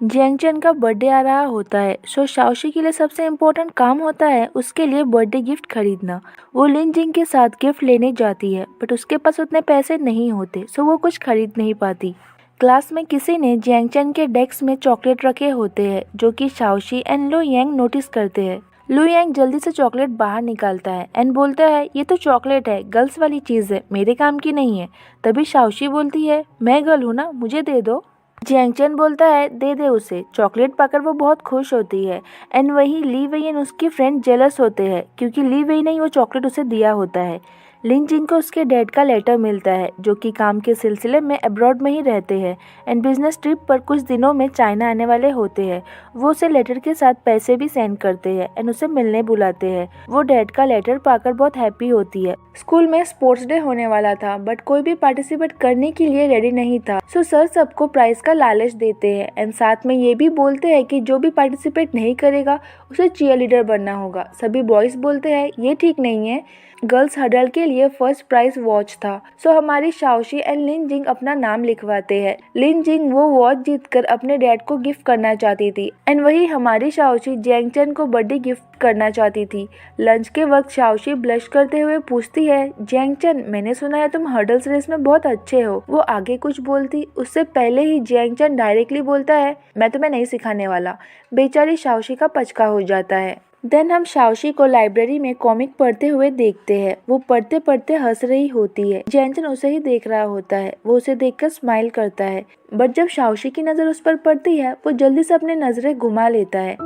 जियांगचन का बर्थडे आ रहा होता है, सो शाओशी के लिए सबसे इम्पोर्टेंट काम होता है उसके लिए बर्थडे गिफ्ट खरीदना। वो लिन जिंग के साथ गिफ्ट लेने जाती है, बट उसके पास उतने पैसे नहीं होते, सो वो कुछ खरीद नहीं पाती। क्लास में किसी ने जियांगचन के डेस्क में चॉकलेट रखे होते हैं, जो कि शाओशी एंड लो यांग नोटिस करते हैं। लू यांग जल्दी से चॉकलेट बाहर निकालता है एंड बोलता है, ये तो चॉकलेट है, गर्ल्स वाली चीज़ है, मेरे काम की नहीं है। तभी शाओशी बोलती है, मैं गर्ल हूँ ना, मुझे दे दो। जियांगचन बोलता है, दे दे उसे। चॉकलेट पाकर वो बहुत खुश होती है एंड वहीं ली वेई एंड उसकी फ्रेंड जेलस होते हैं, क्योंकि ली वेई ने ही वो चॉकलेट उसे दिया होता है। लिन जिंग को उसके डैड का लेटर मिलता है, जो कि काम के सिलसिले में अब्रॉड में ही रहते हैं एंड बिजनेस ट्रिप पर कुछ दिनों में चाइना आने वाले होते हैं। वो उसे लेटर के साथ पैसे भी सेंड करते हैं एंड उसे मिलने बुलाते हैं। वो डैड का लेटर पाकर बहुत हैप्पी होती है। स्कूल में स्पोर्ट्स डे होने वाला था, बट कोई भी पार्टिसिपेट करने के लिए रेडी नहीं था, सो सर सबको प्राइज का लालच देते हैं एंड साथ में ये भी बोलते हैं कि जो भी पार्टिसिपेट नहीं करेगा उसे चीयर लीडर बनना होगा। सभी बॉयज बोलते हैं ये ठीक नहीं है। गर्ल्स हडल के लिए फर्स्ट प्राइज वॉच था, सो हमारी शाओशी एंड लिन जिंग अपना नाम लिखवाते हैं। लिन जिंग वो वॉच जीतकर अपने डैड को गिफ्ट करना चाहती थी एंड वही हमारी शाओशी जियांगचन को बर्थडे गिफ्ट करना चाहती थी। लंच के वक्त शाओशी ब्लश करते हुए पूछती है, जियांगचन मैंने सुना है तुम हर्डल्स रेस में बहुत अच्छे हो। वो आगे कुछ बोलती उससे पहले ही जियांगचन डायरेक्टली बोलता है, मैं तुम्हें नहीं सिखाने वाला। बेचारी शाओशी का पचका हो जाता है। देन हम शाओशी को लाइब्रेरी में कॉमिक पढ़ते हुए देखते हैं। वो पढ़ते पढ़ते हंस रही होती है। जियांगचन उसे ही देख रहा होता है। वो उसे देखकर स्माइल करता है, बट जब शाओशी की नज़र उस पर पड़ती है वो जल्दी से अपनी नजरें घुमा लेता है।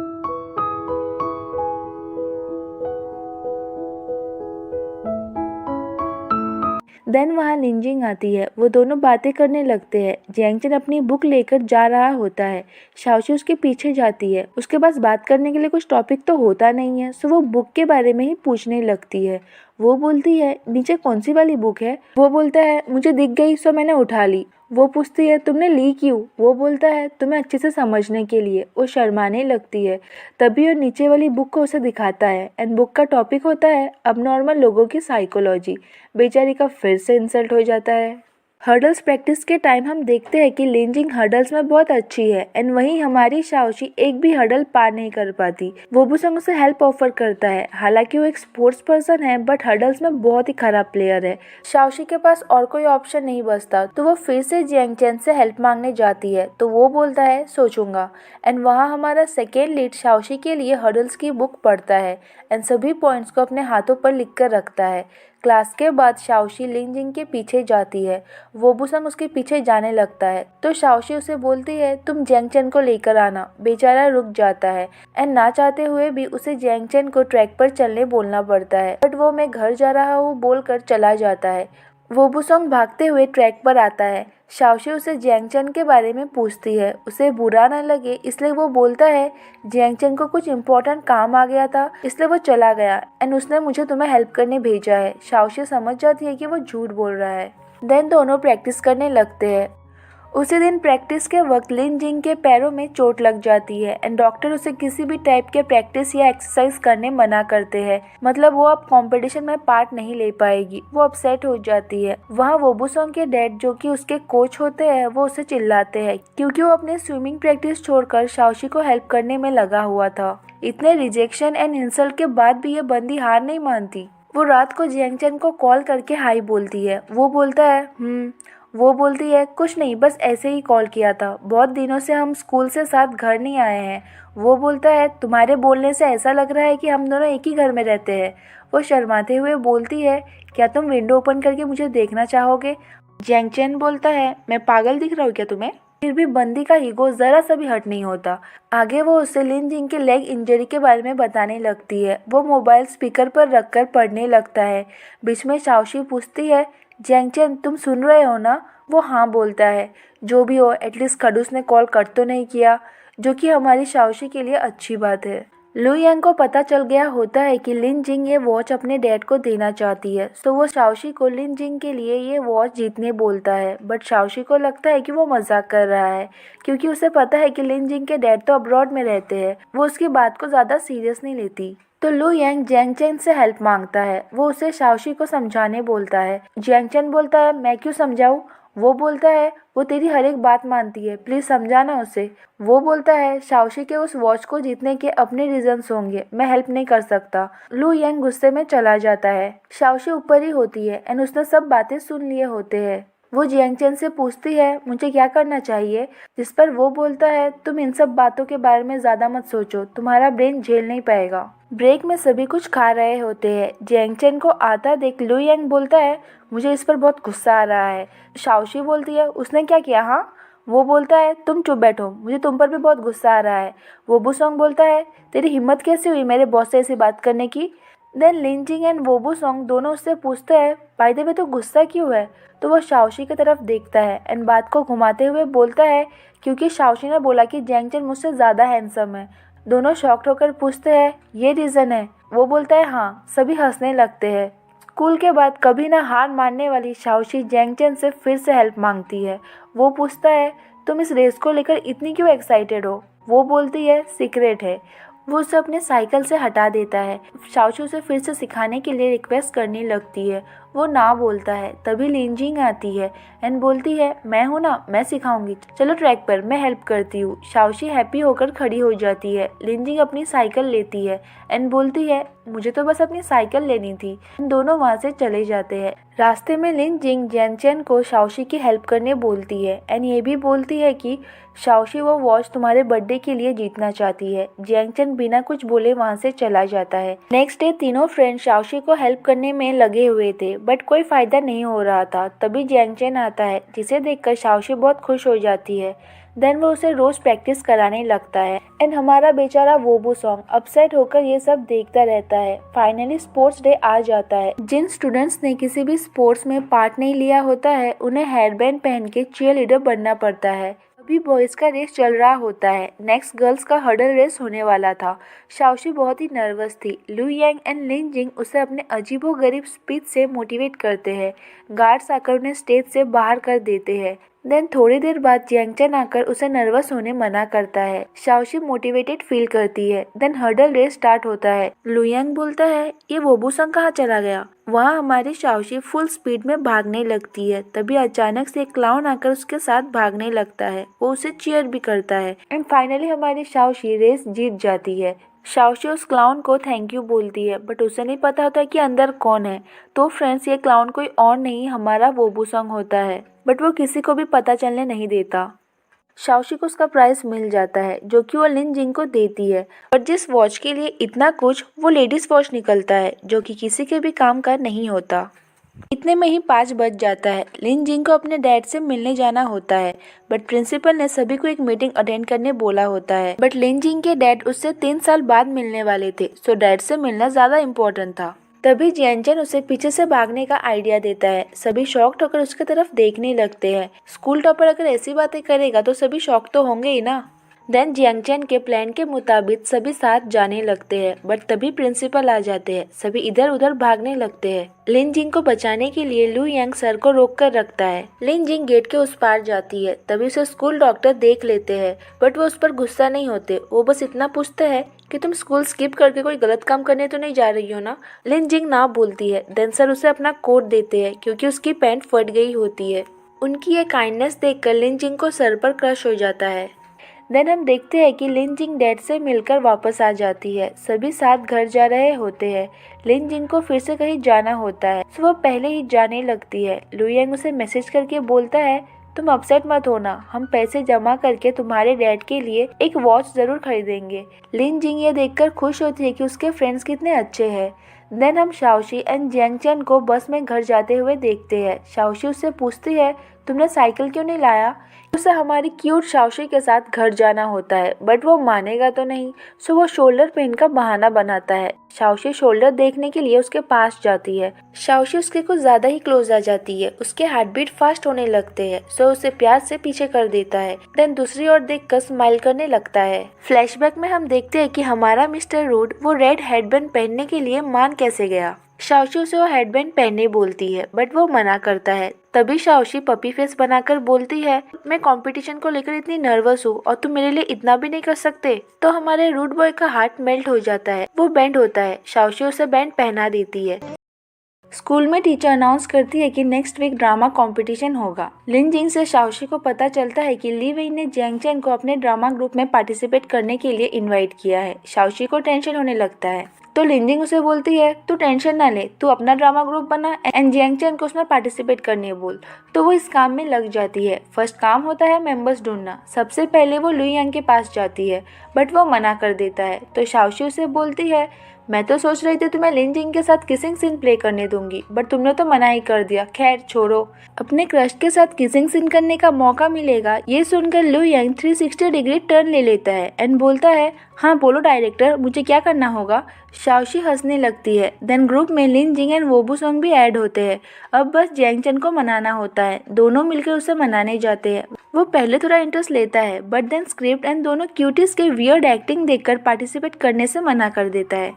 देन वहाँ लिन जिंग आती है। वो दोनों बातें करने लगते हैं। जियांगचन अपनी बुक लेकर जा रहा होता है। शाओशी उसके पीछे जाती है। उसके पास बात करने के लिए कुछ टॉपिक तो होता नहीं है, सो वो बुक के बारे में ही पूछने लगती है। वो बोलती है, नीचे कौन सी वाली बुक है? वो बोलता है, मुझे दिख गई सो मैंने उठा ली। वो पूछती है, तुमने ली क्यों? वो बोलता है, तुम्हें अच्छे से समझने के लिए। वो शर्माने लगती है। तभी वो नीचे वाली बुक को उसे दिखाता है एंड बुक का टॉपिक होता है अब नॉर्मल लोगों की साइकोलॉजी। बेचारी का फिर से इंसल्ट हो जाता है। हर्डल्स प्रैक्टिस के टाइम हम देखते हैं कि लिन जिंग हर्डल्स में बहुत अच्छी है एंड वहीं हमारी शाओशी एक भी हर्डल पार नहीं कर पाती। वो बुसंग उसे हेल्प ऑफर करता है। हालांकि वो एक स्पोर्ट्स पर्सन है, बट हर्डल्स में बहुत ही खराब प्लेयर है। शाओशी के पास और कोई ऑप्शन नहीं बचता, तो वो फिर से जियांगचन से हेल्प मांगने जाती है, तो वो बोलता है सोचूंगा। एंड वहाँ हमारा सेकेंड लीड शाओशी के लिए हर्डल्स की बुक पढ़ता है एंड सभी पॉइंट्स को अपने हाथों पर लिख कर रखता है। क्लास के बाद शाओशी लिन जिंग के पीछे जाती है। वो बुसंग उसके पीछे जाने लगता है, तो शाओशी उसे बोलती है, तुम जियांगचन को लेकर आना। बेचारा रुक जाता है एंड ना चाहते हुए भी उसे जियांगचन को ट्रैक पर चलने बोलना पड़ता है, बट वो मैं घर जा रहा हूँ बोलकर चला जाता है। वो बुसंग भागते हुए ट्रैक पर आता है। शाओशी उसे जियांगचन के बारे में पूछती है। उसे बुरा न लगे इसलिए वो बोलता है, जियांगचन को कुछ इम्पोर्टेंट काम आ गया था इसलिए वो चला गया एंड उसने मुझे तुम्हें हेल्प करने भेजा है। शाओशी समझ जाती है कि वो झूठ बोल रहा है। देन दोनों प्रैक्टिस करने लगते हैं। उसी दिन प्रैक्टिस के वक्त लिन जिंग के पैरों में चोट लग जाती है एंड डॉक्टर उसे किसी भी टाइप के प्रैक्टिस या एक्सरसाइज करने मना करते हैं। मतलब वो अब कंपटीशन में पार्ट नहीं ले पाएगी। वो अपसेट हो जाती है। वहाँ वो बुसंग के डैड, जो कि उसके कोच होते हैं, वो उसे चिल्लाते हैं क्योंकि वो अपने स्विमिंग प्रैक्टिस छोड़कर शाओशी को हेल्प करने में लगा हुआ था। इतने रिजेक्शन एंड इंसल्ट के बाद भी ये बंदी हार नहीं मानती। वो रात को जियांगचन को कॉल करके हाई बोलती है। वो बोलता है वो बोलती है, कुछ नहीं, बस ऐसे ही कॉल किया था, बहुत दिनों से हम स्कूल से साथ घर नहीं आए हैं। वो बोलता है, तुम्हारे बोलने से ऐसा लग रहा है कि हम दोनों एक ही घर में रहते हैं। वो शर्माते हुए बोलती है, क्या तुम विंडो ओपन करके मुझे देखना चाहोगे? जियांगचन बोलता है, मैं पागल दिख रहा हूँ क्या तुम्हें? फिर भी बंदी का ईगो जरा सा भी हट नहीं होता। आगे वो उसे लिन जिंग के लेग इंजरी के बारे में बताने लगती है। वो मोबाइल स्पीकर पर रखकर पढ़ने लगता है। बीच में शाओशी पूछती है, जियांगचन तुम सुन रहे हो ना? वो हाँ बोलता है। जो भी हो, एटलीस्ट खडूस ने कॉल कर तो नहीं किया, जो कि हमारी शाओशी के लिए अच्छी बात है। लू यांग को पता चल गया होता है कि लिन जिंग ये वॉच अपने डैड को देना चाहती है, तो वो शाओशी को लिन जिंग के लिए ये वॉच जीतने बोलता है। बट शाओशी को लगता है कि वो मजाक कर रहा है, क्योंकि उसे पता है कि लिन जिंग के डैड तो अब्रॉड में रहते हैं। वो उसकी बात को ज़्यादा सीरियस नहीं लेती। तो लू यांग जियांगचन से हेल्प मांगता है। वो उसे शाओशी को समझाने बोलता है। जियांगचन बोलता है, मैं क्यों समझाऊं? वो बोलता है वो तेरी हर एक बात मानती है, प्लीज समझाना उसे। वो बोलता है शाओशी के उस वॉच को जीतने के अपने रीजंस होंगे, मैं हेल्प नहीं कर सकता। लू यंग गुस्से में चला जाता है। शाओशी ऊपर ही होती है एंड उसने सब बातें सुन लिए होते हैं। वो जियांग चेन से पूछती है मुझे क्या करना चाहिए, जिस पर वो बोलता है तुम इन सब बातों के बारे में ज्यादा मत सोचो, तुम्हारा ब्रेन झेल नहीं पाएगा। ब्रेक में सभी कुछ खा रहे होते हैं। जियांग चेन को आता देख लू यंग बोलता है मुझे इस पर बहुत गुस्सा आ रहा है। शाओशी बोलती है उसने क्या किया हाँ? वो बोलता है तुम चुप बैठो, मुझे तुम पर भी बहुत गुस्सा आ रहा है। वो बुसोंग बोलता है तेरी हिम्मत कैसे हुई मेरे बॉस से ऐसी बात करने की। देन लिंजिंग एंड वोबू सॉन्ग दोनों उससे पूछते हैं बाय द वे तो गुस्सा क्यों है। तो वो शाओशी की तरफ देखता है एंड बात को घुमाते हुए बोलता है क्योंकि शाओशी ने बोला कि जियांग चेन मुझसे ज़्यादा हैंडसम है। दोनों शॉक्ड होकर पूछते हैं ये रीज़न है। वो बोलता है हाँ। सभी हंसने लगते हैं। स्कूल के बाद कभी ना हार मानने वाली शाओशी जियांग चेन से फिर से हेल्प मांगती है। वो पूछता है तुम इस रेस को लेकर इतनी क्यों एक्साइटेड हो। वो बोलती है सीक्रेट है। वो उसे अपने साइकिल से हटा देता है। शाओशी उसे फिर से सिखाने के लिए रिक्वेस्ट करने लगती है। वो ना बोलता है। तभी लिंजिंग आती है एंड बोलती है मैं हूँ ना, मैं सिखाऊंगी, चलो ट्रैक पर, मैं हेल्प करती हूँ। शाओशी हैप्पी होकर खड़ी हो जाती है। लिंजिंग अपनी साइकिल लेती है एंड बोलती है मुझे तो बस अपनी साइकिल लेनी थी। दोनों वहाँ से चले जाते हैं। रास्ते में लिंजिंग जियांग चेन को शाओशी की हेल्प करने बोलती है एंड ये भी बोलती है कि शाओशी वो वॉच तुम्हारे बर्थडे के लिए जीतना चाहती है। जियांग चेन बिना कुछ बोले वहाँ से चला जाता है। नेक्स्ट डे तीनों फ्रेंड शाओशी को हेल्प करने में लगे हुए थे बट कोई फायदा नहीं हो रहा था। तभी जियांग चेन आता है जिसे देखकर शाओशी बहुत खुश हो जाती है। देन वो उसे रोज प्रैक्टिस कराने लगता है एंड हमारा बेचारा वोबू सॉन्ग अपसेट होकर ये सब देखता रहता है। फाइनली स्पोर्ट्स डे आ जाता है। जिन स्टूडेंट्स ने किसी भी स्पोर्ट्स में पार्ट नहीं लिया होता है उन्हें हेयरबैंड पहन के चीयर लीडर बनना पड़ता है। अभी बॉयज का रेस चल रहा होता है। नेक्स्ट गर्ल्स का हर्डल रेस होने वाला था। शाओशी बहुत ही नर्वस थी। लू यांग एंड लिन जिंग उसे अपने अजीबोगरीब स्पीच से मोटिवेट करते हैं। गार्ड्स आकर उन्हें स्टेज से बाहर कर देते हैं। देन थोड़ी देर बाद जियांग चेन आकर उसे नर्वस होने मना करता है। शाओशी मोटिवेटेड फील करती है। देन हर्डल रेस स्टार्ट होता है। लू यांग बोलता है ये वोबूसंग कहाँ चला गया। वहाँ हमारी शाओशी फुल स्पीड में भागने लगती है। तभी अचानक से एक क्लाउन आकर उसके साथ भागने लगता है। वो उसे चीयर भी करता है एंड फाइनली हमारी शाओशी रेस जीत जाती है। शाओशी उस क्लाउन को थैंक यू बोलती है बट उसे नहीं पता होता कि अंदर कौन है। तो फ्रेंड्स ये क्लाउन कोई और नहीं हमारा वोबूसंग होता है बट वो किसी को भी पता चलने नहीं देता। शाओशी को उसका प्राइस मिल जाता है जो कि वो लिन जिंग को देती है। पर जिस वॉच के लिए इतना कुछ, वो लेडीज वॉच निकलता है जो कि किसी के भी काम का नहीं होता। इतने में ही 5 बज जाता है। लिन जिंग को अपने डैड से मिलने जाना होता है बट प्रिंसिपल ने सभी को एक मीटिंग अटेंड करने बोला होता है। बट लिन जिंग के डैड उससे 3 साल बाद मिलने वाले थे, सो डैड से मिलना ज्यादा इम्पोर्टेंट था। तभी जियांग चेन उसे पीछे से भागने का आइडिया देता है। सभी शॉक्ड होकर उसके तरफ देखने लगते हैं। स्कूल टॉपर अगर ऐसी बातें करेगा तो सभी शॉक तो होंगे ही ना। देन जियांग चेन के प्लान के मुताबिक सभी साथ जाने लगते हैं बट तभी प्रिंसिपल आ जाते हैं। सभी इधर उधर भागने लगते हैं। लिन जिंग को बचाने के लिए लू यांग सर को रोक कर रखता है। लिन जिंग गेट के उस पार जाती है। तभी उसे स्कूल डॉक्टर देख लेते हैं बट वो उस पर गुस्सा नहीं होते। वो बस इतना पूछते हैं कि तुम स्कूल स्किप करके कोई गलत काम करने तो नहीं जा रही हो ना। लिन जिंग ना बोलती है। देन सर उसे अपना कोट देते हैं क्योंकि उसकी पैंट फट गई होती है। उनकी ये काइंडनेस देखकर लिन जिंग को सर पर क्रश हो जाता है। देन हम देखते हैं कि लिन जिंग डैड से मिलकर वापस आ जाती है। सभी साथ घर जा रहे होते हैं। लिन जिंग को फिर से कहीं जाना होता है तो वो पहले ही जाने लगती है। लू यांग उसे मैसेज करके बोलता है तुम अपसेट मत होना, हम पैसे जमा करके तुम्हारे डैड के लिए एक वॉच जरूर खरीदेंगे। लिन जिंग ये देखकर खुश होती है कि उसके फ्रेंड्स कितने अच्छे हैं। देन हम शाओशी एंड जियांग चेन को बस में घर जाते हुए देखते हैं। शाओशी उससे पूछती है तुमने साइकिल क्यों नहीं लाया। उसे हमारी क्यूट शाओशी के साथ घर जाना होता है बट वो मानेगा तो नहीं, सो वो शोल्डर पेन का बहाना बनाता है। शाओशी शोल्डर देखने के लिए उसके पास जाती है। शाओशी उसके कुछ ज्यादा ही क्लोज आ जाती है। उसके हार्ट बीट फास्ट होने लगते हैं, सो उसे प्यार से पीछे कर देता है। देन दूसरी ओर देखकर स्माइल करने लगता है। फ्लैशबैक में हम देखते हैं कि हमारा मिस्टर रूड वो रेड हेडबैंड पहनने के लिए मान कैसे गया। शाओशी उसे वो हेडबैंड पहनने बोलती है बट वो मना करता है। तभी शाओशी पपी फेस बनाकर बोलती है मैं कंपटीशन को लेकर इतनी नर्वस हूँ और तुम मेरे लिए इतना भी नहीं कर सकते। तो हमारे रूड बॉय का हार्ट मेल्ट हो जाता है। वो बैंड होता है। शाओशी उसे बैंड पहना देती है। स्कूल में टीचर अनाउंस करती है कि नेक्स्ट वीक ड्रामा कंपटीशन होगा। लिन जिंग से शाओशी को पता चलता है कि ली वेई ने जियांग चेन को अपने ड्रामा ग्रुप में पार्टिसिपेट करने के लिए इनवाइट किया है। शाओशी को टेंशन होने लगता है तो लिन जिंग उसे बोलती है, तू टेंशन ना ले, तू अपना ड्रामा ग्रुप बना एंड जियांग चेन को उसमें पार्टिसिपेट करने बोल। तो वो इस काम में लग जाती है। फर्स्ट काम होता है मेंबर्स ढूंढना। सबसे पहले वो लुई यांग के पास जाती है बट वो मना कर देता है तो शाओशी उसे बोलती है, मैं तो सोच रही थी तुम्हें लिन जिंग के साथ किसिंग सीन प्ले करने दूंगी बट तुमने तो मना ही कर दिया। खैर छोड़ो, अपने क्रश के साथ किसिंग सीन करने का मौका मिलेगा। ये सुनकर लुई यांग 360 डिग्री टर्न ले लेता है एंड बोलता है, हाँ बोलो डायरेक्टर, मुझे क्या करना होगा। शाओशी हंसने लगती है। देन ग्रुप में लिन जिंग एंड वोबू सॉन्ग भी ऐड होते हैं। अब बस जियांग चेन को मनाना होता है। दोनों मिलकर उसे मनाने जाते हैं। वो पहले थोड़ा इंटरेस्ट लेता है बट देन स्क्रिप्ट एंड दोनों क्यूटीज के वियर्ड एक्टिंग देखकर पार्टिसिपेट करने से मना कर देता है।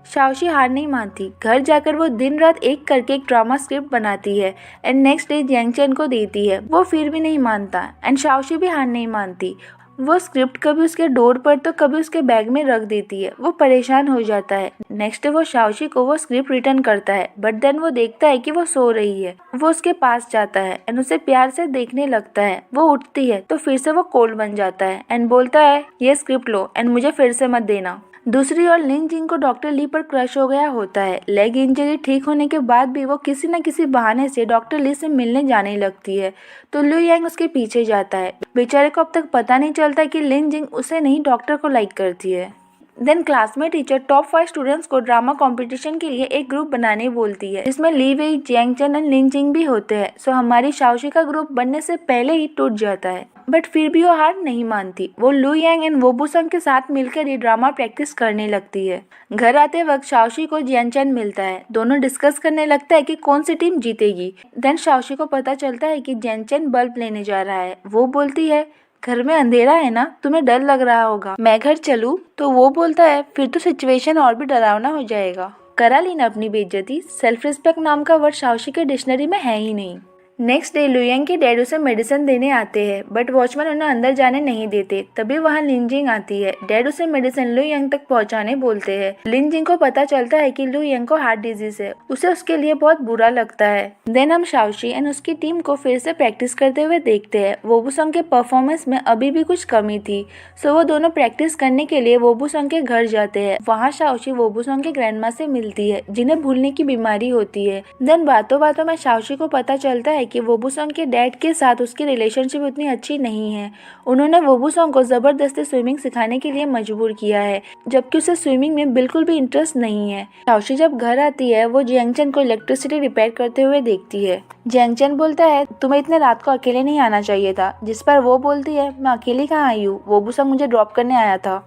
शाओशी हार नहीं मानती। घर जाकर वो दिन रात एक करके एक ड्रामा स्क्रिप्ट बनाती है and next day Jiang chain को देती है। वो फिर भी नहीं मानता एंड शाओशी भी हार नहीं मानती। वो स्क्रिप्ट कभी उसके डोर पर तो कभी उसके बैग में रख देती है। वो परेशान हो जाता है। नेक्स्ट डे वो शाओशी को वो स्क्रिप्ट रिटर्न करता है बट देन वो देखता है कि वो सो रही है। वो उसके पास जाता है एंड उसे प्यार से देखने लगता है। वो उठती है तो फिर से वो कोल्ड बन जाता है एंड बोलता है, ये स्क्रिप्ट लो एंड मुझे फिर से मत देना। दूसरी ओर लिन जिंग को डॉक्टर ली पर क्रश हो गया होता है। लेग इंजरी ठीक होने के बाद भी वो किसी न किसी बहाने से डॉक्टर ली से मिलने जाने लगती है तो लुई यांग उसके पीछे जाता है। बेचारे को अब तक पता नहीं चलता कि लिन जिंग उसे नहीं डॉक्टर को लाइक करती है। देन क्लास में टीचर टॉप 5 स्टूडेंट्स को ड्रामा कंपटीशन के लिए एक ग्रुप बनाने बोलती है जिसमें ली वेई, जियांग चेन एंड लिन जिंग भी होते हैं। सो हमारी शाओशी का ग्रुप बनने से पहले ही टूट जाता है बट फिर भी वो हार नहीं मानती। वो लुई यांग एंड वोबू सॉन्ग के साथ मिलकर ही ड्रामा प्रैक्टिस करने लगती है। घर आते वक्त शाओशी को जियांग चेन मिलता है। दोनों डिस्कस करने लगता है कि कौन सी टीम जीतेगी। देन शाओशी को पता चलता है कि जियांग चेन बल्ब लेने जा रहा है। वो बोलती है, घर में अंधेरा है ना, तुम्हें डर लग रहा होगा, मैं घर चलूं? तो वो बोलता है, फिर तो सिचुएशन और भी डरावना हो जाएगा। करा ली ना अपनी बेइज्जती। सेल्फ रिस्पेक्ट नाम का वर्ड शाओशी के डिक्शनरी में है ही नहीं। नेक्स्ट डे लुई यांग के डैड उसे मेडिसिन देने आते हैं बट वॉचमैन उन्हें अंदर जाने नहीं देते। तभी वहाँ लिन जिंग आती है। डैड उसे मेडिसिन लुई यांग तक पहुँचाने बोलते हैं। लिन जिंग को पता चलता है कि लुई यांग को हार्ट डिजीज है। उसे उसके लिए बहुत बुरा लगता है। देन हम शाओशी एंड उसकी टीम को फिर से प्रैक्टिस करते हुए देखते हैं। वोबू सॉन्ग के परफॉर्मेंस में अभी भी कुछ कमी थी सो वो दोनों प्रैक्टिस करने के लिए वोबू सॉन्ग के घर जाते हैं। वहाँ शाओशी वोबू सॉन्ग के ग्रैंडमा से मिलती है जिन्हें भूलने की बीमारी होती है। देन बातों बातों में शाओशी को पता चलता है कि वोबू सॉन्ग के डैड के साथ उसकी रिलेशनशिप उतनी अच्छी नहीं है। उन्होंने वोबू सॉन्ग को जबरदस्ती स्विमिंग सिखाने के लिए मजबूर किया है जबकि उसे स्विमिंग में बिल्कुल भी इंटरेस्ट नहीं है। शाओशी जब घर आती है वो जियांग चेन को इलेक्ट्रिसिटी रिपेयर करते हुए देखती है। जियांग चेन बोलता है, तुम्हें इतने रात को अकेले नहीं आना चाहिए था। जिस पर वो बोलती है, मैं अकेली कहाँ आई हूँ, वोबू सॉन्ग मुझे ड्रॉप करने आया था।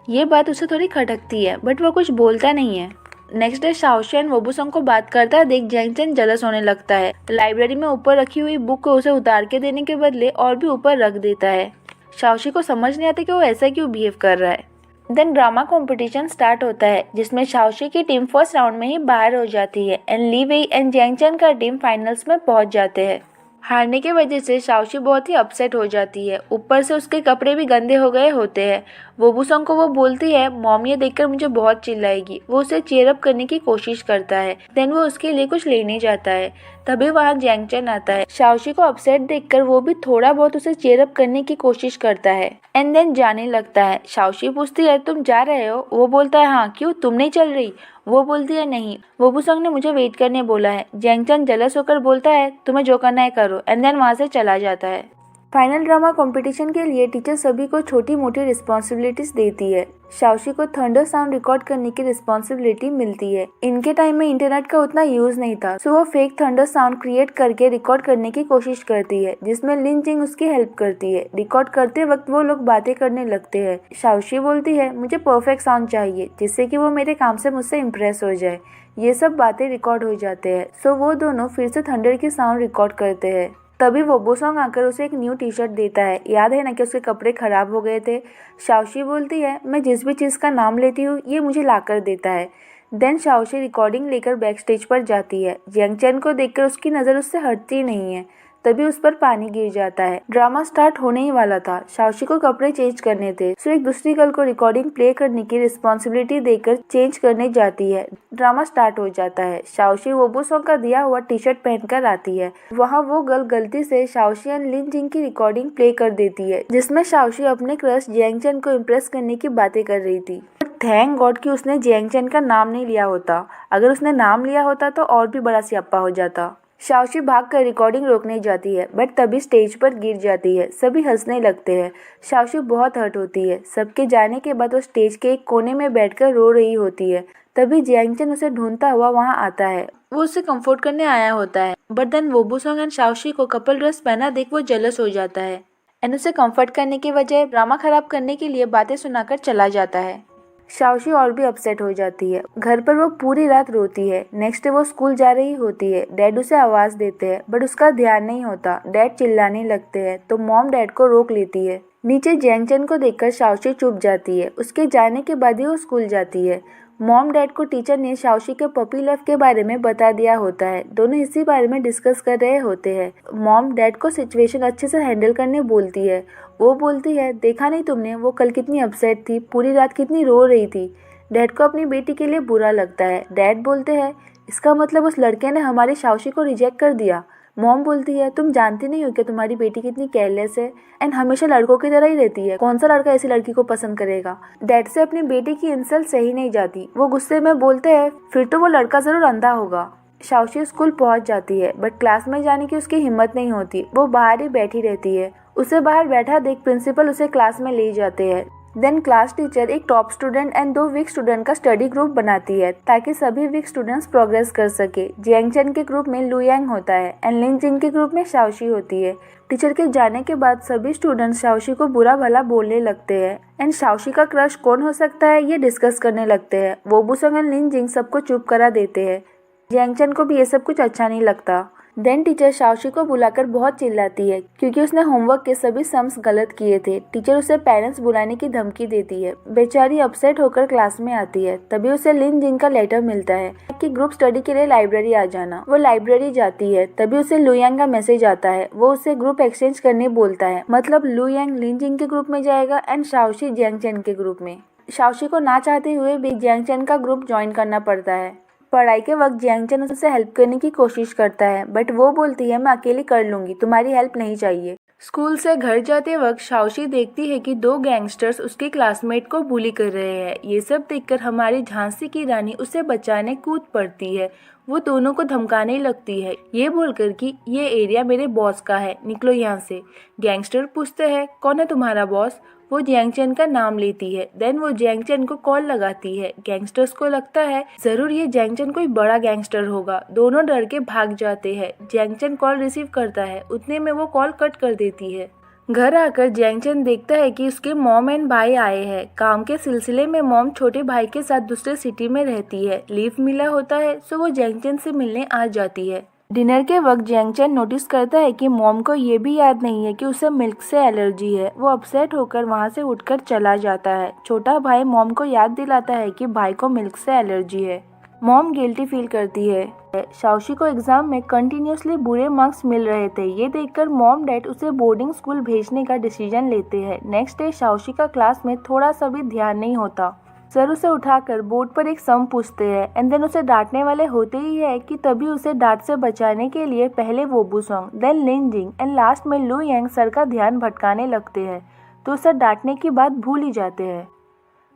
ये बात उसे थोड़ी खटकती है बट वो कुछ बोलता नहीं है। नेक्स्ट डे शाओशी एंड वोबू सॉन्ग को बात करता है देख जियांग चेन जेलस होने लगता है। लाइब्रेरी में ऊपर रखी हुई बुक को उसे उतार के देने के बदले और भी ऊपर रख देता है। शाओशी को समझ नहीं आता कि वो ऐसा क्यों बिहेव कर रहा है। देन ड्रामा कंपटीशन स्टार्ट होता है जिसमें शाओशी की टीम फर्स्ट राउंड में ही बाहर हो जाती है एंड ली वेई एंड जियांग चेन का टीम फाइनल्स में पहुंच जाते हैं। हारने की वजह से शाओशी बहुत ही अपसेट हो जाती है। ऊपर से उसके कपड़े भी गंदे हो गए होते हैं। वोबू सॉन्ग को वो बोलती है, मॉम ये देखकर मुझे बहुत चिल्लाएगी। वो उसे चीयर अप करने की कोशिश करता है। देन वो उसके लिए कुछ लेने जाता है। तभी वहाँ जियांग चेन आता है। शाओशी को अपसेट देखकर वो भी थोड़ा बहुत उसे चीयर अप करने की कोशिश करता है एंड देन जाने लगता है। शाओशी पूछती है, तुम जा रहे हो? वो बोलता है, हाँ क्यों, तुम नहीं चल रही? वो बोलती है, नहीं, वोबू सॉन्ग ने मुझे वेट करने बोला है। जियांग चेन जेलस होकर बोलता है, तुम्हें जो करना है करो एंड देन वहाँ से चला जाता है। फाइनल ड्रामा कंपटीशन के लिए टीचर सभी को छोटी मोटी रिस्पॉन्सिबिलिटीज देती है। शाओशी को थंडर साउंड रिकॉर्ड करने की रिस्पॉन्सिबिलिटी मिलती है। इनके टाइम में इंटरनेट का उतना यूज नहीं था सो वो फेक थंडर साउंड क्रिएट करके रिकॉर्ड करने की कोशिश करती है जिसमें लिन जिंग उसकी हेल्प करती है। रिकॉर्ड करते वक्त वो लोग बातें करने लगते हैं। शाओशी बोलती है, मुझे परफेक्ट साउंड चाहिए जिससे कि वो मेरे काम से मुझसे इम्प्रेस हो जाए। ये सब बातें रिकॉर्ड हो जाते हैं सो वो दोनों फिर से थंडर की साउंड रिकॉर्ड करते हैं। तभी वोबू सॉन्ग आकर उसे एक न्यू टी शर्ट देता है। याद है ना कि उसके कपड़े खराब हो गए थे। शाओशी बोलती है, मैं जिस भी चीज़ का नाम लेती हूँ ये मुझे लाकर देता है। देन शाओशी रिकॉर्डिंग लेकर बैक स्टेज पर जाती है। जियांग चेन को देखकर उसकी नज़र उससे हटती नहीं है। तभी उस पर पानी गिर जाता है। ड्रामा स्टार्ट होने ही वाला था। शाओशी को कपड़े चेंज करने थे, सो एक दूसरी गर्ल को रिकॉर्डिंग प्ले करने की रिस्पॉन्सिबिलिटी देकर चेंज करने जाती है। ड्रामा स्टार्ट हो जाता है। शाओशी वोबू सॉन्ग का दिया हुआ टी शर्ट पहनकर आती है। वहाँ वो गर्ल गलती से शाओशी एंड लिन जिंग की रिकॉर्डिंग प्ले कर देती है, जिसमें शाओशी अपने क्रश जियांग चेन को इम्प्रेस करने की बातें कर रही थी। थैंक गॉड कि उसने जियांग चेन का नाम नहीं लिया होता। अगर उसने नाम लिया होता तो और भी बड़ा सियाप्पा हो जाता। शाओशी भागकर रिकॉर्डिंग रोकने जाती है, बट तभी स्टेज पर गिर जाती है। सभी हंसने लगते हैं। शाओशी बहुत हर्ट होती है। सबके जाने के बाद वो स्टेज के एक कोने में बैठकर रो रही होती है। तभी जियांग चेन उसे ढूंढता हुआ वहां आता है। वो उसे कंफर्ट करने आया होता है, बट देन वोबू सॉन्ग एंड शाओशी को कपल ड्रेस पहना देख वो जेलस हो जाता है एंड उसे कंफर्ट करने के बजाय ड्रामा खराब करने के लिए बातें सुनाकर चला जाता है। शाओशी और भी अपसेट हो जाती है। घर पर वो पूरी रात रोती है। नेक्स्ट डे वो स्कूल जा रही होती है। डैड उसे आवाज देते हैं, बट उसका ध्यान नहीं होता। डैड चिल्लाने लगते हैं तो मॉम डैड को रोक लेती है। नीचे जियांग चेन को देखकर शाओशी चुप जाती है। उसके जाने के बाद ही वो स्कूल जाती है। मॉम डैड को टीचर ने शाओशी के पपी लव के बारे में बता दिया होता है। दोनों इसी बारे में डिस्कस कर रहे होते हैं। मॉम डैड को सिचुएशन अच्छे से हैंडल करने बोलती है। वो बोलती है, देखा नहीं तुमने, वो कल कितनी अपसेट थी, पूरी रात कितनी रो रही थी। डैड को अपनी बेटी के लिए बुरा लगता है। डैड बोलते हैं, इसका मतलब उस लड़के ने हमारी शाओशी को रिजेक्ट कर दिया। मॉम बोलती है, तुम जानती नहीं हो कि तुम्हारी बेटी कितनी केयरलेस है एंड हमेशा लड़कों की तरह ही रहती है। कौन सा लड़का ऐसी लड़की को पसंद करेगा। डैड से अपनी बेटी की इंसल्ट सही नहीं जाती। वो गुस्से में बोलते हैं, फिर तो वो लड़का जरूर अंधा होगा। शाओशी स्कूल पहुंच जाती है, बट क्लास में जाने की उसकी हिम्मत नहीं होती। वो बाहर ही बैठी रहती है। उसे बाहर बैठा देख प्रिंसिपल उसे क्लास में ले जाते हैं। देन क्लास टीचर एक top student and 2 weak student का स्टडी ग्रुप बनाती है, ताकि सभी वीक स्टूडेंट्स प्रोग्रेस कर सके। जियांग चेन के ग्रुप में लू यांग होता है एंड लिन जिंग के ग्रुप में शाओशी होती है। टीचर के जाने के बाद सभी स्टूडेंट्स शाओशी को बुरा भला बोलने लगते हैं एंड शाओशी का क्रश कौन हो सकता है ये डिस्कस करने लगते हैं। वोबू सॉन्ग एंड लिन जिंग सबको चुप करा देते हैं। जियांग चेन को भी ये सब कुछ अच्छा नहीं लगता। देन टीचर शाओशी को बुलाकर बहुत चिल्लाती है, क्योंकि उसने होमवर्क के सभी सम्स गलत किए थे। टीचर उसे पेरेंट्स बुलाने की धमकी देती है। बेचारी अपसेट होकर क्लास में आती है। तभी उसे लिन जिंग का लेटर मिलता है कि ग्रुप स्टडी के लिए लाइब्रेरी आ जाना। वो लाइब्रेरी जाती है। तभी उसे लू यांग का मैसेज आता है। वो उसे ग्रुप एक्सचेंज करने बोलता है, मतलब लू यांग लिन जिंग के ग्रुप में जाएगा एंड शाओशी जियांग चेन के ग्रुप में। शाओशी को ना चाहते हुए भी जियांग चेन का ग्रुप ज्वाइन करना पड़ता है। पढ़ाई के वक्त जियांग चेन उसे हेल्प करने की कोशिश करता है, बट वो बोलती है, मैं अकेली कर लूंगी, तुम्हारी हेल्प नहीं चाहिए। स्कूल से घर जाते वक्त शाओशी देखती है कि 2 गैंगस्टर्स उसके क्लासमेट को बुली कर रहे हैं। ये सब देखकर हमारी झांसी की रानी उसे बचाने कूद पड़ती है। वो दोनों को धमकाने लगती है, ये बोलकर कि ये एरिया मेरे बॉस का है, निकलो यहाँ से। गैंगस्टर पूछते हैं, कौन है तुम्हारा बॉस। वो जियांग चेन का नाम लेती है। देन वो जियांग चेन को कॉल लगाती है। गैंगस्टर्स को लगता है जरूर ये जियांग चेन कोई बड़ा गैंगस्टर होगा। दोनों डर के भाग जाते हैं। जियांग चेन कॉल रिसीव करता है, उतने में वो कॉल कट कर देती है। घर आकर जियांग चेन देखता है कि उसके मॉम एंड भाई आए हैं। काम के सिलसिले में मॉम छोटे भाई के साथ दूसरे सिटी में रहती है। लीव मिला होता है, सो वो जियांग चेन से मिलने आ जाती है। डिनर के वक्त जियांग चेन नोटिस करता है कि मॉम को ये भी याद नहीं है कि उसे मिल्क से एलर्जी है। वो अपसेट होकर वहाँ से उठकर चला जाता है। छोटा भाई मॉम को याद दिलाता है कि भाई को मिल्क से एलर्जी है। मॉम गिल्टी फील करती है। शाओशी को एग्जाम में कंटिन्यूसली बुरे मार्क्स मिल रहे थे। ये देखकर मॉम डैड उसे बोर्डिंग स्कूल भेजने का डिसीजन लेते हैं। नेक्स्ट डे शाओशी का क्लास में थोड़ा सा भी ध्यान नहीं होता। सर उसे उठाकर बोर्ड पर एक सम पूछते हैं एंड देन उसे डांटने वाले होते ही है कि तभी उसे डांट से बचाने के लिए पहले Wobu Song, then Lin Jing and last में लू यांग सर का ध्यान भटकाने लगते हैं, तो सर डांटने की बात भूल ही जाते हैं।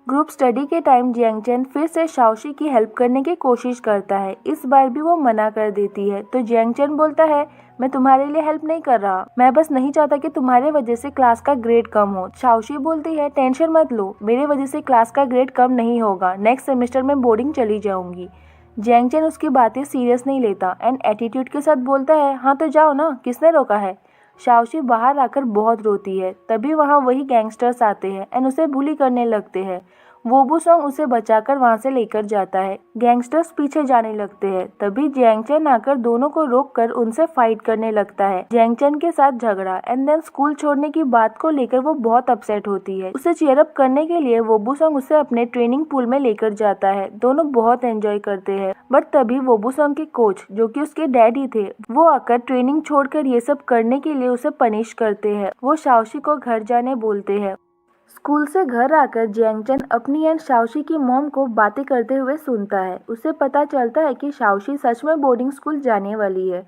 ग्रुप स्टडी के टाइम जियांग चेन फिर से शाओशी की हेल्प करने की कोशिश करता है। इस बार भी वो मना कर देती है, तो जियांग चेन बोलता है, मैं तुम्हारे लिए हेल्प नहीं कर रहा, मैं बस नहीं चाहता कि तुम्हारे वजह से क्लास का ग्रेड कम हो। शाओशी बोलती है, टेंशन मत लो, मेरे वजह से क्लास का ग्रेड कम नहीं होगा, नेक्स्ट सेमेस्टर में बोर्डिंग चली जाऊंगी। जियांग चेन उसकी बातें सीरियस नहीं लेता एंड एटीट्यूड के साथ बोलता है, हाँ तो जाओ ना, किसने रोका है। शाओशी बाहर आकर बहुत रोती है। तभी वहाँ वही गैंगस्टर्स आते हैं एंड उसे बुली करने लगते हैं। वोबुसोंग उसे बचाकर वहां से लेकर जाता है। गैंगस्टर्स पीछे जाने लगते हैं। तभी जियांगचन आकर दोनों को रोककर उनसे फाइट करने लगता है। जियांगचन के साथ झगड़ा एंड देन स्कूल छोड़ने की बात को लेकर वो बहुत अपसेट होती है। उसे चीयर अप करने के लिए वोबुसोंग उसे अपने ट्रेनिंग पूल में लेकर जाता है। दोनों बहुत एंजॉय करते हैं। बट तभी वोबुसोंग के कोच, जो कि उसके डैडी थे, वो आकर ट्रेनिंग छोड़कर ये सब करने के लिए उसे पनिश करते हैं। वो शाओशी को घर जाने बोलते हैं। स्कूल से घर आकर जियांगचन अपनी एंड शाओशी की मॉम को बातें करते हुए सुनता है। उसे पता चलता है कि शाओशी सच में बोर्डिंग स्कूल जाने वाली है।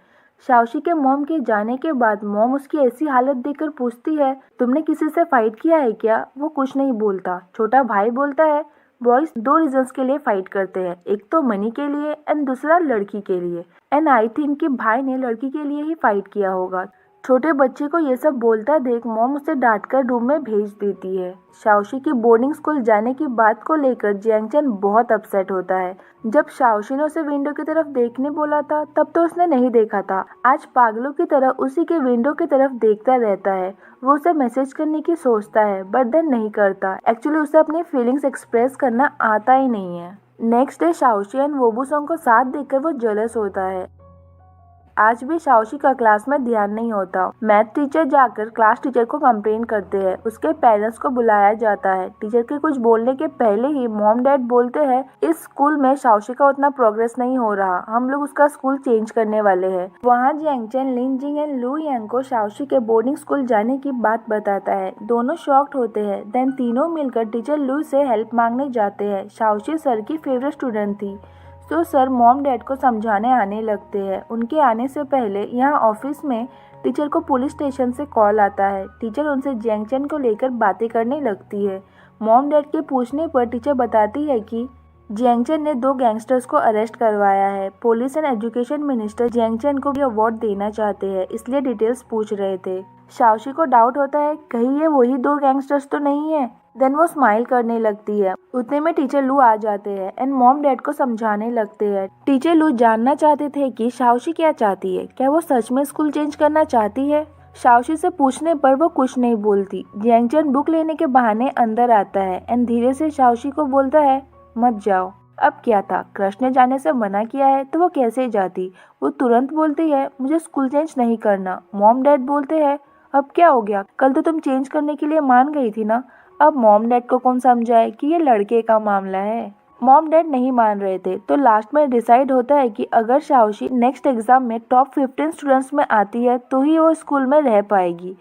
शाओशी के मॉम के जाने के बाद मॉम उसकी ऐसी हालत देखकर पूछती है, तुमने किसी से फाइट किया है क्या? वो कुछ नहीं बोलता। छोटा भाई बोलता है, बॉयज 2 रीजंस के लिए फाइट करते हैं, एक तो मनी के लिए एंड दूसरा लड़की के लिए। एंड आई थिंक कि भाई ने लड़की के लिए ही फाइट किया होगा। छोटे बच्चे को ये सब बोलता देख मॉम उसे डांटकर रूम में भेज देती है। शाओशी की बोर्डिंग स्कूल जाने की बात को लेकर जियांगचन बहुत अपसेट होता है। जब शाओशी ने उसे विंडो की तरफ देखने बोला था तब तो उसने नहीं देखा था। आज पागलों की तरह उसी के विंडो की तरफ देखता रहता है। वो उसे मैसेज करने की सोचता है बट देन नहीं करता। एक्चुअली उसे अपनी फीलिंग्स एक्सप्रेस करना आता ही नहीं है। नेक्स्ट डे शाओशी एंड वोबुसोंग को साथ देखकर वो जेलस होता है। आज भी शाओशी का क्लास में ध्यान नहीं होता। मैथ टीचर जाकर क्लास टीचर को कंप्लेन करते हैं। उसके पेरेंट्स को बुलाया जाता है। टीचर के कुछ बोलने के पहले ही मॉम डैड बोलते हैं, इस स्कूल में शाओशी का उतना प्रोग्रेस नहीं हो रहा, हम लोग उसका स्कूल चेंज करने वाले हैं। वहाँ जियांगचन लिन जिंग एंड लू यांग को शाओशी के बोर्डिंग स्कूल जाने की बात बताता है। दोनों शॉक्ड होते हैं। देन तीनों मिलकर टीचर लू से हेल्प मांगने जाते हैं। शाओशी सर की फेवरेट स्टूडेंट थी, तो सर मॉम डैड को समझाने आने लगते हैं। उनके आने से पहले यहाँ ऑफिस में टीचर को पुलिस स्टेशन से कॉल आता है। टीचर उनसे जियांगचन को लेकर बातें करने लगती है। मॉम डैड के पूछने पर टीचर बताती है कि जियांगचन ने 2 गैंगस्टर्स को अरेस्ट करवाया है। पुलिस एंड एजुकेशन मिनिस्टर जियांगचन को भी अवार्ड देना चाहते हैं, इसलिए डिटेल्स पूछ रहे थे। शाओशी को डाउट होता है कहीं ये वही 2 गैंगस्टर्स तो नहीं है। देन वो स्माइल करने लगती है। उतने में टीचर लू आ जाते हैं एंड मॉम डैड को समझाने लगते हैं। टीचर लू जानना चाहते थे कि शाओशी क्या चाहती है, क्या वो सच में स्कूल चेंज करना चाहती है। शाओशी से पूछने पर वो कुछ नहीं बोलती। जियांगचन बुक लेने के बहाने अंदर आता है एंड धीरे से शाओशी को बोलता है, मत जाओ। अब क्या था, क्रश ने जाने से मना किया है तो वो कैसे जाती। वो तुरंत बोलती है, मुझे स्कूल चेंज नहीं करना। मॉम डैड बोलते हैं, अब क्या हो गया, कल तो तुम चेंज करने के लिए मान गई थी ना। अब मॉम डैड को कौन समझाए कि ये लड़के का मामला है। मॉम डैड नहीं मान रहे थे, तो लास्ट में डिसाइड होता है कि अगर शाओशी नेक्स्ट एग्जाम में टॉप 15 स्टूडेंट्स में आती है तो ही वो स्कूल में रह पाएगी।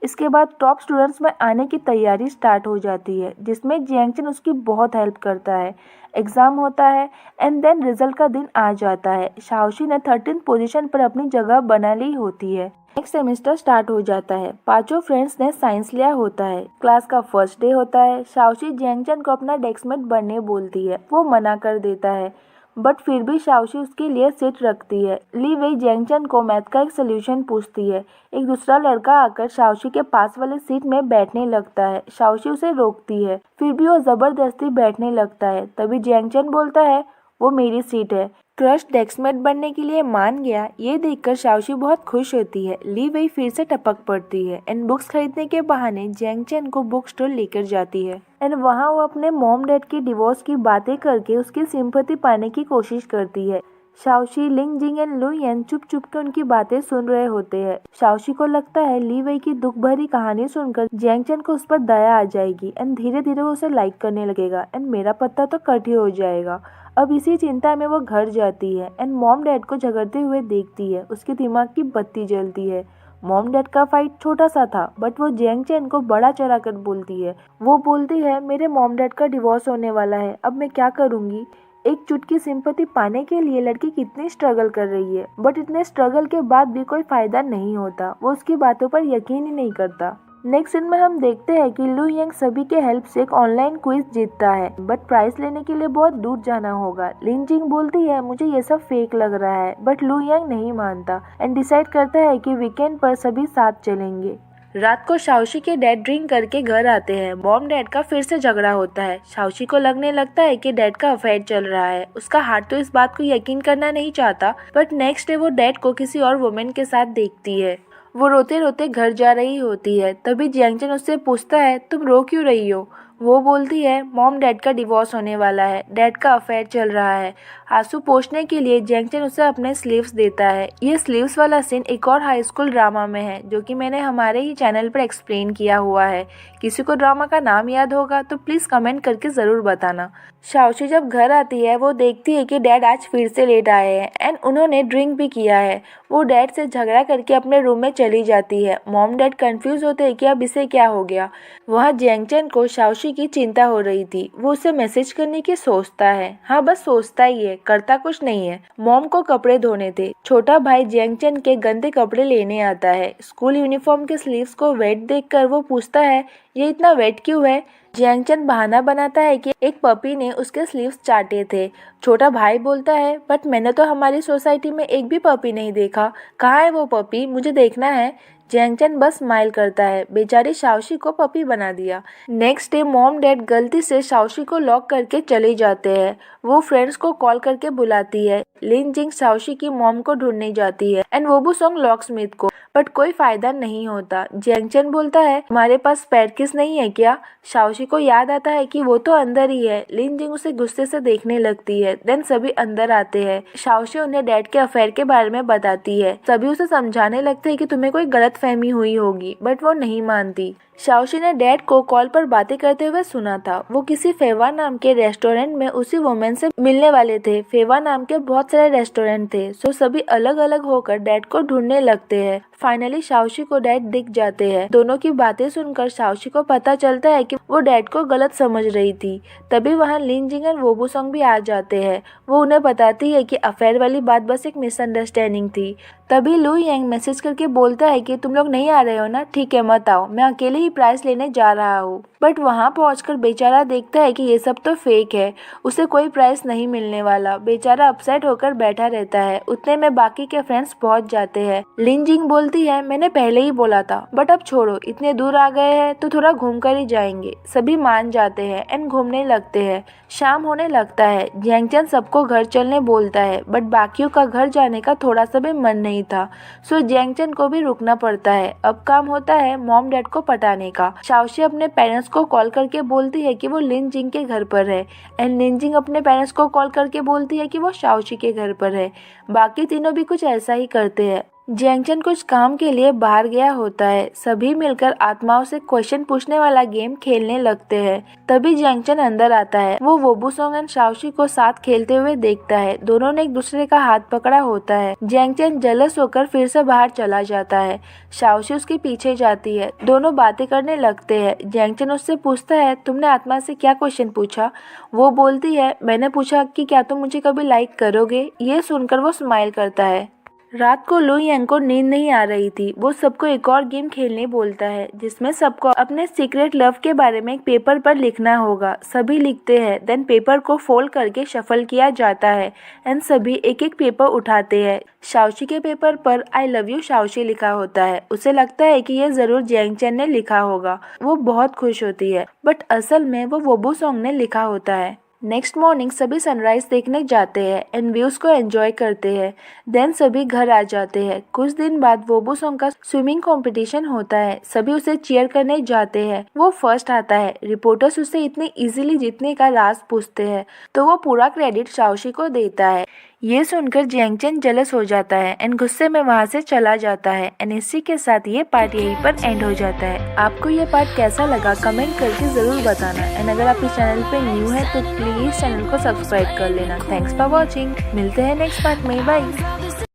इसके बाद टॉप स्टूडेंट्स में आने की तैयारी स्टार्ट हो जाती है, जिसमें जियांगचन उसकी बहुत हेल्प करता है। एग्जाम होता है एंड देन रिजल्ट का दिन आ जाता है। शाओशी ने 13th पोजीशन पर अपनी जगह बना ली होती है। नेक्स्ट सेमेस्टर स्टार्ट हो जाता है। 5 फ्रेंड्स ने साइंस लिया होता है। क्लास का फर्स्ट डे होता है। शाओशी जियांगचन को अपना डेस्कमेट बनने बोलती है। वो मना कर देता है, बट फिर भी शाओशी उसके लिए सीट रखती है। ली वही जियांगचन को मैथ का एक सोल्यूशन पूछती है। एक दूसरा लड़का आकर शाओशी के पास वाले सीट में बैठने लगता है। शाओशी उसे रोकती है, फिर भी वो जबरदस्ती बैठने लगता है। तभी जियांगचन बोलता है, वो मेरी सीट है। क्रश डेस्कमेट बनने के लिए मान गया। ये देखकर शाओशी बहुत खुश होती है। ली वही फिर से टपक पड़ती है एंड बुक्स खरीदने के बहाने जियांगचन को बुक स्टोर लेकर जाती है एंड वहाँ वो अपने मॉम डैड की डिवोर्स की बातें करके उसकी सिंपैथी पाने की कोशिश करती है। शाओशी, लिंग जिंग एंड लू यन चुप चुप के उनकी बातें सुन रहे होते हैं। शाओशी को लगता है ली वही की दुख भरी कहानी सुनकर जियांगचन को उस पर दया आ जाएगी एंड धीरे धीरे वो उसे लाइक करने लगेगा एंड मेरा पत्ता तो कट ही हो जाएगा। अब इसी चिंता में वो घर जाती है एंड मॉम डैड को झगड़ते हुए देखती है। उसके दिमाग की बत्ती जलती है। मॉम डैड का फाइट छोटा सा था, बट वो जियांगचन को बड़ा चढ़ा कर बोलती है। वो बोलती है, मेरे मॉम डैड का डिवोर्स होने वाला है, अब मैं क्या करूँगी। एक चुटकी सिंपैथी पाने के लिए लड़की कितनी स्ट्रगल कर रही है, बट इतने स्ट्रगल के बाद भी कोई फायदा नहीं होता। वो उसकी बातों पर यकीन ही नहीं करता। नेक्स्ट सीन में हम देखते हैं कि लू यंग सभी के हेल्प से एक ऑनलाइन क्विज जीतता है, बट प्राइज लेने के लिए बहुत दूर जाना होगा। लिन जिंग बोलती है, मुझे ये सब फेक लग रहा है, बट लू यंग नहीं मानता एंड डिसाइड करता है कि वीकेंड पर सभी साथ चलेंगे। रात को शाओशी के डैड ड्रिंक करके घर आते हैं। मॉम डैड का फिर से झगड़ा होता है। शाओशी को लगने लगता है कि डैड का अफेयर चल रहा है। उसका हार्ट तो इस बात को यकीन करना नहीं चाहता, बट नेक्स्ट डे वो डैड को किसी और वुमेन के साथ देखती है। वो रोते रोते घर जा रही होती है। तभी जियांगचन उससे पूछता है, तुम रो क्यों रही हो। वो बोलती है मॉम डैड का डिवोर्स होने वाला है, डैड का अफेयर चल रहा है। आंसू पोंछने के लिए जैंगचन उसे अपने स्लीव्स देता है। ये स्लीव्स वाला सीन एक और हाई स्कूल ड्रामा में है जो कि मैंने हमारे ही चैनल पर एक्सप्लेन किया हुआ है। किसी को ड्रामा का नाम याद होगा तो प्लीज़ कमेंट करके ज़रूर बताना। शाओशी जब घर आती है वो देखती है कि डैड आज फिर से लेट आए हैं एंड उन्होंने ड्रिंक भी किया है। वो डैड से झगड़ा करके अपने रूम में चली जाती है। मॉम डैड कंफ्यूज होते हैं कि अब इसे क्या हो गया। वहाँ जैंगचन को शाओशी की चिंता हो रही थी। वो उसे मैसेज करने की सोचता है, हाँ बस सोचता ही है, करता कुछ नहीं है। मॉम को कपड़े धोने थे। छोटा भाई जैंगचन के गंदे कपड़े लेने आता है। स्कूल यूनिफॉर्म के स्लीव्स को वेट देखकर वो पूछता है ये इतना वेट क्यों है। जैंगचन बहाना बनाता है कि एक पपी ने उसके स्लीव्स चाटे थे। छोटा भाई बोलता है बट मैंने तो हमारी सोसाइटी में एक भी पपी नहीं देखा, कहाँ है वो पपी, मुझे देखना है। जैंगचन बस स्माइल करता है, बेचारी शाओशी को पपी बना दिया। नेक्स्ट डे मॉम डैड गलती से शाओशी को लॉक करके चले जाते हैं। वो फ्रेंड्स को कॉल करके बुलाती है। लिन जिंग शाओशी की मॉम को ढूंढने जाती है एंड वो भी सॉन्ग लॉक स्मिथ को, बट कोई फायदा नहीं होता। जैंगचन बोलता है हमारे पास स्पेयर किस नहीं है क्या। शाओशी को याद आता है कि वो तो अंदर ही है। लिन जिंग उसे गुस्से से देखने लगती है। देन सभी अंदर आते हैं। शाओशी उन्हें डैड के अफेयर के बारे में बताती है। सभी उसे समझाने लगते हैं कि तुम्हें कोई गलतफहमी हुई होगी, बट वो नहीं मानती। शाओशी ने डैड को कॉल पर बातें करते हुए सुना था। वो किसी फेवा नाम के रेस्टोरेंट में उसी वुमेन से मिलने वाले थे। फेवा नाम के बहुत सारे रेस्टोरेंट थे, सो सभी अलग अलग होकर डैड को ढूंढने लगते हैं। फाइनली शाओशी को डैड दिख जाते हैं। दोनों की बातें सुनकर शाओशी को पता चलता है कि वो डैड को गलत समझ रही थी। तभी वहाँ लिन जिंग और वोबू सॉन्ग भी आ जाते हैं। वो उन्हें बताती है कि अफेयर वाली बात बस एक मिसअंडरस्टैंडिंग थी। तभी लू यांग मैसेज करके बोलता है कि तुम लोग नहीं आ रहे हो ना, ठीक है मत आओ, मैं अकेले ही प्राइस लेने जा रहा हूँ। बट वहाँ पहुंचकर बेचारा देखता है कि ये सब तो फेक है, उसे कोई प्राइस नहीं मिलने वाला। बेचारा अपसेट होकर बैठा रहता है। उतने में बाकी के फ्रेंड्स पहुंच जाते हैं। लिन जिंग बोलती है मैंने पहले ही बोला था, बट अब छोड़ो, इतने दूर आ गए हैं तो थोड़ा घूम कर ही जाएंगे। सभी मान जाते हैं एंड घूमने लगते हैं। शाम होने लगता है। जैंगचन सबको घर चलने बोलता है, बट बाकियों का घर जाने का थोड़ा सा भी मन नहीं था, सो जैंगचन को भी रुकना पड़ता है। अब काम होता है मॉम डैड को पटाने का। शाओशी अपने पेरेंट्स को कॉल करके बोलती है कि वो लिन जिंग के घर पर है एंड लिन जिंग अपने पेरेंट्स को कॉल करके बोलती है कि वो शाओशी के घर पर है। बाकी तीनों भी कुछ ऐसा ही करते हैं। जैंगचन कुछ काम के लिए बाहर गया होता है। सभी मिलकर आत्माओं से क्वेश्चन पूछने वाला गेम खेलने लगते हैं। तभी जैंगचन अंदर आता है। वो वोबू सॉन्ग एंड शाओशी को साथ खेलते हुए देखता है। दोनों ने एक दूसरे का हाथ पकड़ा होता है। जैंगचन जेलस होकर फिर से बाहर चला जाता है। शाओशी उसके पीछे जाती है। दोनों बातें करने लगते हैं। जैंगचन उससे पूछता है तुमने आत्मा से क्या क्वेश्चन पूछा। वो बोलती है मैंने पूछा कि क्या तुम मुझे कभी लाइक करोगे। ये सुनकर वो स्माइल करता है। रात को लू यांग को नींद नहीं आ रही थी। वो सबको एक और गेम खेलने बोलता है जिसमें सबको अपने सीक्रेट लव के बारे में एक पेपर पर लिखना होगा। सभी लिखते हैं। देन पेपर को फोल्ड करके शफल किया जाता है एंड सभी एक एक पेपर उठाते हैं। शाओशी के पेपर पर आई लव यू शाओशी लिखा होता है। उसे लगता है कि ये जरूर जैंगचन ने लिखा होगा। वो बहुत खुश होती है, बट असल में वो वोबू सॉन्ग ने लिखा होता है। नेक्स्ट मॉर्निंग सभी सनराइज देखने जाते हैं एंड व्यूज को एंजॉय करते हैं। देन सभी घर आ जाते हैं। कुछ दिन बाद वोबू सॉन्ग का स्विमिंग कंपटीशन होता है। सभी उसे चीयर करने जाते हैं। वो फर्स्ट आता है। रिपोर्टर्स उसे इतने इजीली जीतने का राज पूछते हैं तो वो पूरा क्रेडिट शाओशी को देता है। ये सुनकर जैंगचन जेलस हो जाता है एंड गुस्से में वहाँ से चला जाता है एंड इसी के साथ ये पार्ट यहीं पर एंड हो जाता है। आपको ये पार्ट कैसा लगा कमेंट करके जरूर बताना एंड अगर आप इस चैनल पे न्यू है तो प्लीज चैनल को सब्सक्राइब कर लेना। Thanks for watching. मिलते हैं नेक्स्ट पार्ट में। बाय।